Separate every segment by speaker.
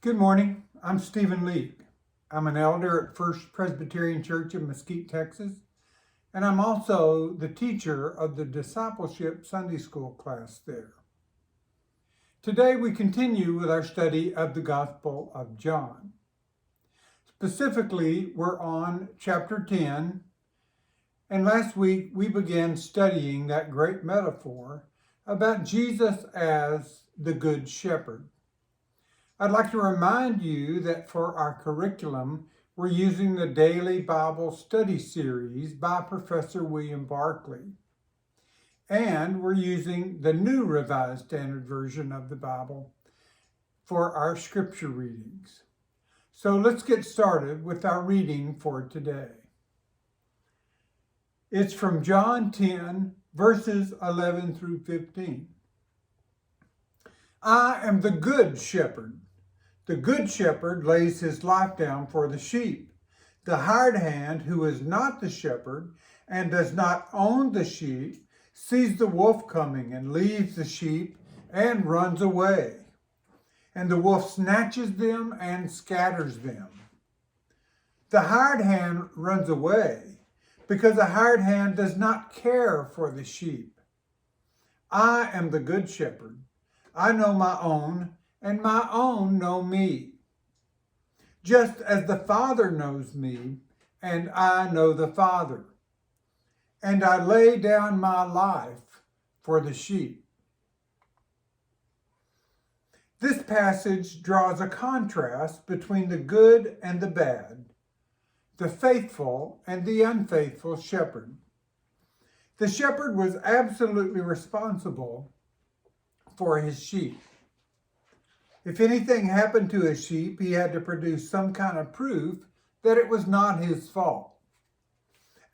Speaker 1: Good morning. I'm Stephen Leake. I'm an elder at First Presbyterian Church in Mesquite, Texas, and I'm also the teacher of the Discipleship Sunday School class there. Today we continue with our study of the Gospel of John. Specifically, we're on chapter 10, and last week we began studying that great metaphor about Jesus as the Good Shepherd. I'd like to remind you that for our curriculum, we're using the Daily Bible Study Series by Professor William Barclay. And we're using the New Revised Standard Version of the Bible for our scripture readings. So let's get started with our reading for today. It's from John 10, verses 11 through 15. I am the good shepherd. The good shepherd lays his life down for the sheep. The hired hand, who is not the shepherd and does not own the sheep, sees the wolf coming and leaves the sheep and runs away. And the wolf snatches them and scatters them. The hired hand runs away because the hired hand does not care for the sheep. I am the good shepherd. I know my own, and my own know me, just as the Father knows me, and I know the Father. And I lay down my life for the sheep. This passage draws a contrast between the good and the bad, the faithful and the unfaithful shepherd. The shepherd was absolutely responsible for his sheep. If anything happened to his sheep, he had to produce some kind of proof that it was not his fault.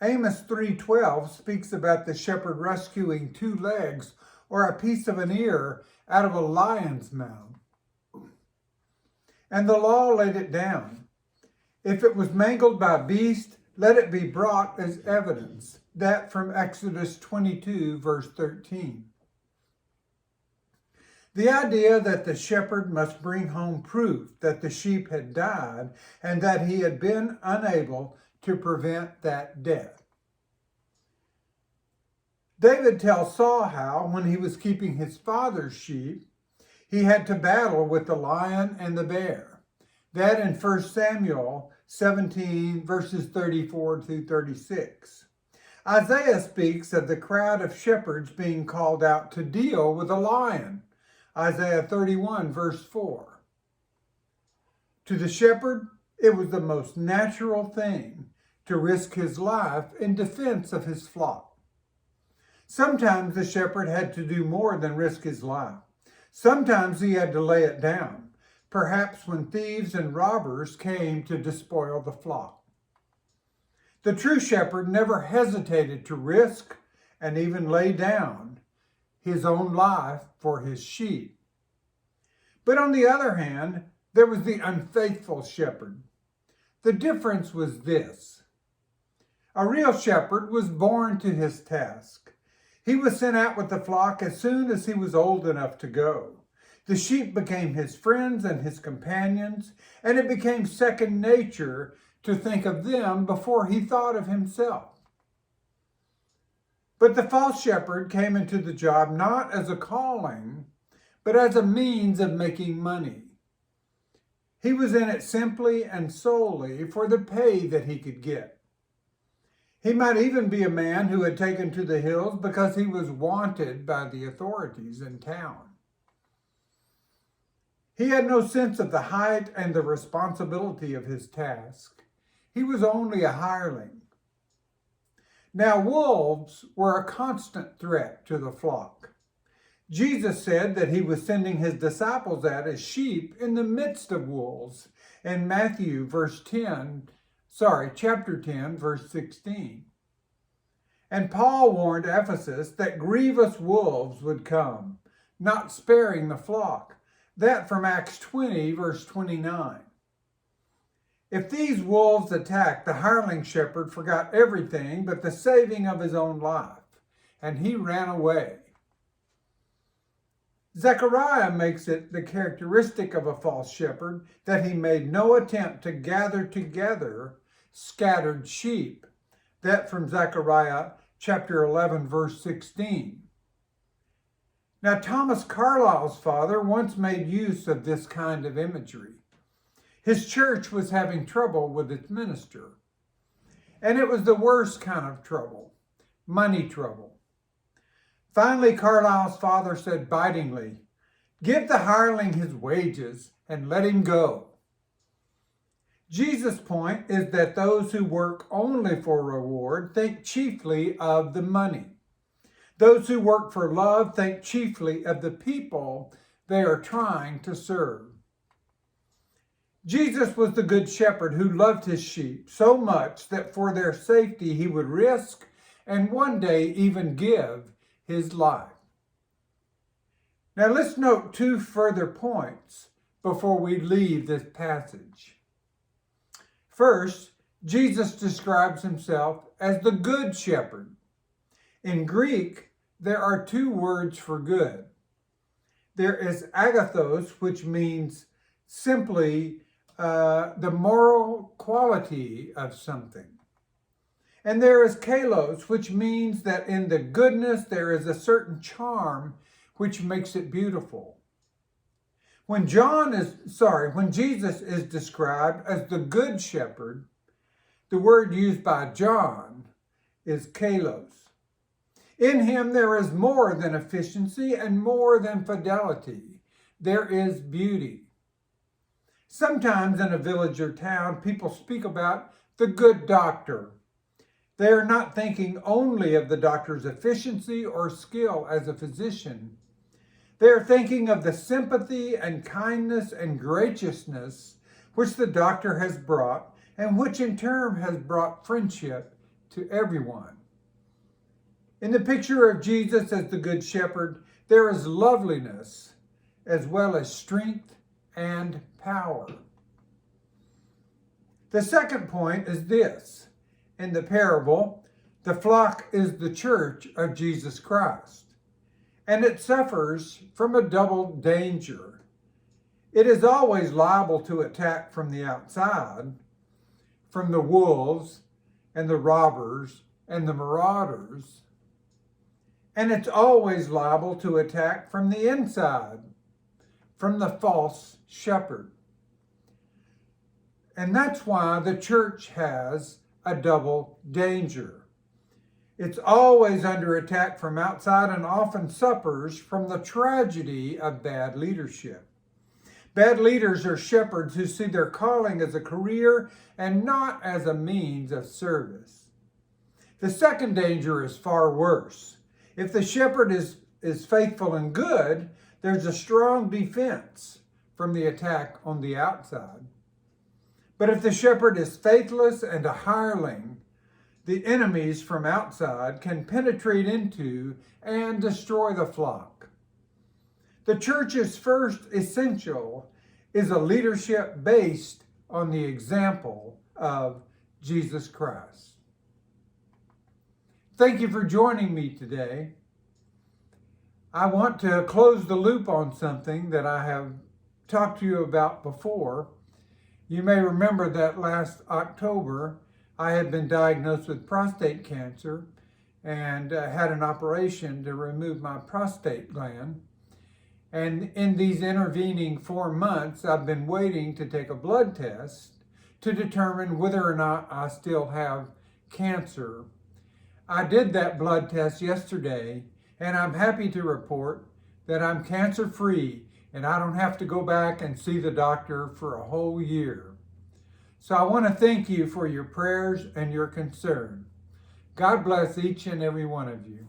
Speaker 1: Amos 3:12 speaks about the shepherd rescuing 2 legs or a piece of an ear out of a lion's mouth. And the law laid it down. If it was mangled by a beast, let it be brought as evidence. That from Exodus 22, verse 13. The idea that the shepherd must bring home proof that the sheep had died and that he had been unable to prevent that death. David tells Saul how, when he was keeping his father's sheep, he had to battle with the lion and the bear. That in 1 Samuel 17, verses 34 through 36. Isaiah speaks of the crowd of shepherds being called out to deal with a lion. Isaiah 31, verse 4. To the shepherd, it was the most natural thing to risk his life in defense of his flock. Sometimes the shepherd had to do more than risk his life. Sometimes he had to lay it down, perhaps when thieves and robbers came to despoil the flock. The true shepherd never hesitated to risk and even lay down his own life for his sheep. But on the other hand, there was the unfaithful shepherd. The difference was this. A real shepherd was born to his task. He was sent out with the flock as soon as he was old enough to go. The sheep became his friends and his companions, and it became second nature to think of them before he thought of himself. But the false shepherd came into the job not as a calling, but as a means of making money. He was in it simply and solely for the pay that he could get. He might even be a man who had taken to the hills because he was wanted by the authorities in town. He had no sense of the height and the responsibility of his task. He was only a hireling. Now, wolves were a constant threat to the flock. Jesus said that he was sending his disciples out as sheep in the midst of wolves in Matthew chapter 10, verse 16. And Paul warned Ephesus that grievous wolves would come, not sparing the flock. That from Acts 20, verse 29. If these wolves attacked, the hireling shepherd forgot everything but the saving of his own life, and he ran away. Zechariah makes it the characteristic of a false shepherd that he made no attempt to gather together scattered sheep. That from Zechariah chapter 11, verse 16. Now, Thomas Carlyle's father once made use of this kind of imagery. His church was having trouble with its minister. And it was the worst kind of trouble, money trouble. Finally, Carlyle's father said bitingly, "Give the hireling his wages and let him go." Jesus' point is that those who work only for reward think chiefly of the money. Those who work for love think chiefly of the people they are trying to serve. Jesus was the good shepherd who loved his sheep so much that for their safety he would risk and one day even give his life. Now let's note two further points before we leave this passage. First, Jesus describes himself as the good shepherd. In Greek, there are two words for good. There is agathos, which means simply the moral quality of something. And there is kalos, which means that in the goodness there is a certain charm which makes it beautiful. When Jesus is described as the good shepherd, the word used by John is kalos. In him there is more than efficiency and more than fidelity. There is beauty. Sometimes in a village or town, people speak about the good doctor. They are not thinking only of the doctor's efficiency or skill as a physician. They are thinking of the sympathy and kindness and graciousness which the doctor has brought and which in turn has brought friendship to everyone. In the picture of Jesus as the Good Shepherd, there is loveliness as well as strength and power. The second point is this. In the parable, the flock is the church of Jesus Christ, and it suffers from a double danger. It is always liable to attack from the outside, from the wolves and the robbers and the marauders. And it's always liable to attack from the inside, from the false shepherd. And that's why the church has a double danger. It's always under attack from outside and often suffers from the tragedy of bad leadership. Bad leaders are shepherds who see their calling as a career and not as a means of service. The second danger is far worse. If the shepherd is faithful and good, there's a strong defense from the attack on the outside. But if the shepherd is faithless and a hireling, the enemies from outside can penetrate into and destroy the flock. The church's first essential is a leadership based on the example of Jesus Christ. Thank you for joining me today. I want to close the loop on something that I have talked to you about before. You may remember that last October, I had been diagnosed with prostate cancer and had an operation to remove my prostate gland. And in these intervening 4 months, I've been waiting to take a blood test to determine whether or not I still have cancer. I did that blood test yesterday, and I'm happy to report that I'm cancer-free and I don't have to go back and see the doctor for a whole year. So I want to thank you for your prayers and your concern. God bless each and every one of you.